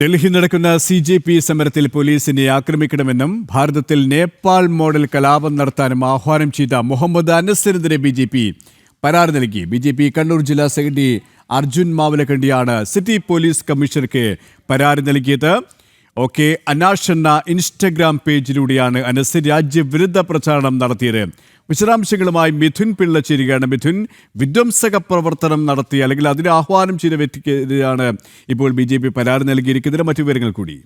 ഡൽഹി നടക്കുന്ന CJP സമരത്തിൽ പോലീസിനെ ആക്രമിക്കണമെന്നും ഭാരതത്തിൽ നേപ്പാൾ മോഡൽ കലാപം നടത്താനും ആഹ്വാനം ചെയ്ത മുഹമ്മദ് അനസിനെതിരെ BJP പരാതി നൽകി. BJP കണ്ണൂർ ജില്ലാ സെക്രട്ടറി അർജുൻ മാവലക്കണ്ടിയാണ് സിറ്റി പോലീസ് കമ്മീഷണർക്ക് പരാതി നൽകിയത്. അനാഷ് എന്ന ഇൻസ്റ്റഗ്രാം പേജിലൂടെയാണ് അനസ് രാജ്യവിരുദ്ധ പ്രചാരണം നടത്തിയത്. വിശദാംശങ്ങളുമായി മിഥുൻ പിള്ള ചേരുകയാണ്. മിഥുൻ, വിധ്വംസക പ്രവർത്തനം നടത്തി അല്ലെങ്കിൽ അതിന് ആഹ്വാനം ചെയ്ത വ്യക്തിക്കെതിരെയാണ് ഇപ്പോൾ BJP പരാതി നൽകിയിരിക്കുന്നത്. മറ്റു വിവരങ്ങൾ കൂടി.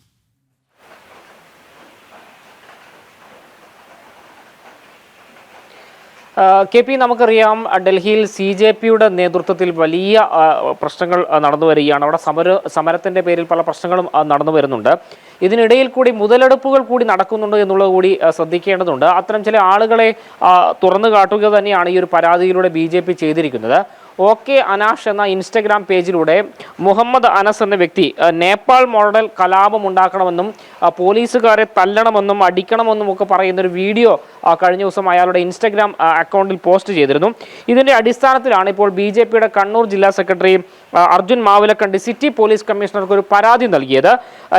KP, നമുക്കറിയാം ഡൽഹിയിൽ CJPയുടെ നേതൃത്വത്തിൽ വലിയ പ്രശ്നങ്ങൾ നടന്നു വരികയാണ്. അവിടെ സമരത്തിന്റെ പേരിൽ പല പ്രശ്നങ്ങളും നടന്നു വരുന്നുണ്ട്. ഇതിനിടയിൽ കൂടി മുതലെടുപ്പുകൾ കൂടി നടക്കുന്നുണ്ട് എന്നുള്ളത് കൂടി ശ്രദ്ധിക്കേണ്ടതുണ്ട്. അത്തരം ചില ആളുകളെ തുറന്നു കാട്ടുക തന്നെയാണ് ഈ ഒരു പരാതിയിലൂടെ BJP ചെയ്തിരിക്കുന്നത്. അനാഷ് എന്ന ഇൻസ്റ്റഗ്രാം പേജിലൂടെ മുഹമ്മദ് അനസ് എന്ന വ്യക്തി നേപ്പാൾ മോഡൽ കലാപം ഉണ്ടാക്കണമെന്നും പോലീസുകാരെ തല്ലണമെന്നും അടിക്കണമെന്നും ഒക്കെ പറയുന്നൊരു വീഡിയോ കഴിഞ്ഞ ദിവസം അയാളുടെ ഇൻസ്റ്റഗ്രാം അക്കൗണ്ടിൽ പോസ്റ്റ് ചെയ്തിരുന്നു. ഇതിൻ്റെ അടിസ്ഥാനത്തിലാണ് ഇപ്പോൾ BJPയുടെ കണ്ണൂർ ജില്ലാ സെക്രട്ടറി അർജുൻ മാവലക്കണ്ടി സിറ്റി പോലീസ് കമ്മീഷണർക്ക് ഒരു പരാതി നൽകിയത്.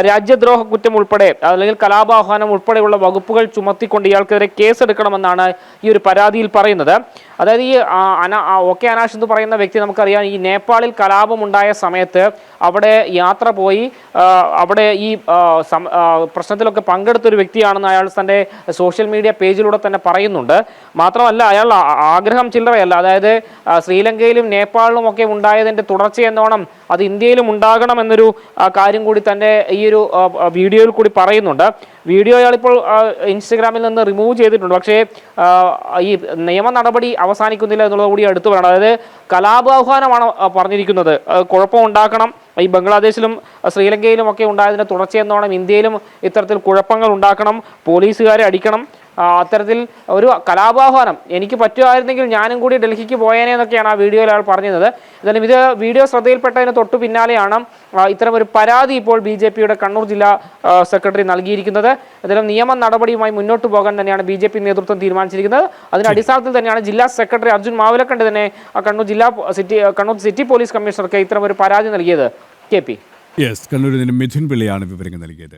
രാജ്യദ്രോഹ കുറ്റം ഉൾപ്പെടെ അല്ലെങ്കിൽ കലാപാഹ്വാനം ഉൾപ്പെടെയുള്ള വകുപ്പുകൾ ചുമത്തിക്കൊണ്ട് ഇയാൾക്കെതിരെ കേസെടുക്കണമെന്നാണ് ഈ ഒരു പരാതിയിൽ പറയുന്നത്. അതായത് ഈ അനാഷ് എന്ന് പറയുന്ന വ്യക്തി നമുക്കറിയാം, ഈ നേപ്പാളിൽ കലാപം ഉണ്ടായ സമയത്ത് അവിടെ യാത്ര പോയി അവിടെ ഈ പ്രശ്നത്തിലൊക്കെ പങ്കെടുത്തൊരു വ്യക്തിയാണെന്ന് അയാൾ തൻ്റെ സോഷ്യൽ മീഡിയ പേജിലൂടെ തന്നെ പറയുന്നുണ്ട്. മാത്രമല്ല, അയാൾ ആഗ്രഹം ചില്ലറയല്ല. അതായത് ശ്രീലങ്കയിലും നേപ്പാളിലും ഒക്കെ ഉണ്ടായതിൻ്റെ തുടർച്ചയെന്നോണം അത് ഇന്ത്യയിലും ഉണ്ടാകണമെന്നൊരു കാര്യം കൂടി തൻ്റെ ഈ ഒരു വീഡിയോയിൽ കൂടി പറയുന്നുണ്ട്. വീഡിയോ അയാളിപ്പോൾ ഇൻസ്റ്റഗ്രാമിൽ നിന്ന് റിമൂവ് ചെയ്തിട്ടുണ്ട്. പക്ഷേ ഈ നിയമ നടപടി അവസാനിക്കുന്നില്ല എന്നുള്ളത് കൂടി എടുത്തു പറയണം. അതായത് കലാപാഹ്വാനമാണ് പറഞ്ഞിരിക്കുന്നത്. കുഴപ്പമുണ്ടാക്കണം, ഈ ബംഗ്ലാദേശിലും ശ്രീലങ്കയിലും ഒക്കെ ഉണ്ടായതിൻ്റെ തുടർച്ചയെന്നോണം ഇന്ത്യയിലും ഇത്തരത്തിൽ കുഴപ്പങ്ങൾ ഉണ്ടാക്കണം, പോലീസുകാരെ അടിക്കണം, അത്തരത്തിൽ ഒരു കലാപാഹ്വാനം എനിക്ക് പറ്റുമായിരുന്നെങ്കിൽ ഞാനും കൂടി ഡൽഹിക്ക് പോയേനെ എന്നൊക്കെയാണ് ആ വീഡിയോയിൽ അയാൾ പറഞ്ഞത്. എന്തായാലും ഇത് വീഡിയോ ശ്രദ്ധയിൽപ്പെട്ടതിന് തൊട്ടു പിന്നാലെയാണ് ഇത്തരം ഒരു പരാതി ഇപ്പോൾ BJPയുടെ കണ്ണൂർ ജില്ലാ സെക്രട്ടറി നൽകിയിരിക്കുന്നത്. എന്തായാലും നിയമ നടപടിയുമായി മുന്നോട്ട് പോകാൻ തന്നെയാണ് BJP നേതൃത്വം തീരുമാനിച്ചിരിക്കുന്നത്. അതിന്റെ അടിസ്ഥാനത്തിൽ തന്നെയാണ് ജില്ലാ സെക്രട്ടറി അർജുൻ മാവലക്കണ്ടി തന്നെ കണ്ണൂർ സിറ്റി പോലീസ് കമ്മീഷണർക്ക് ഇത്തരം ഒരു പരാതി നൽകിയത്. KP, കണ്ണൂരിൽ നിന്ന് മിഥുൻ പിള്ളയാണ് വിവരങ്ങൾ നൽകിയത്.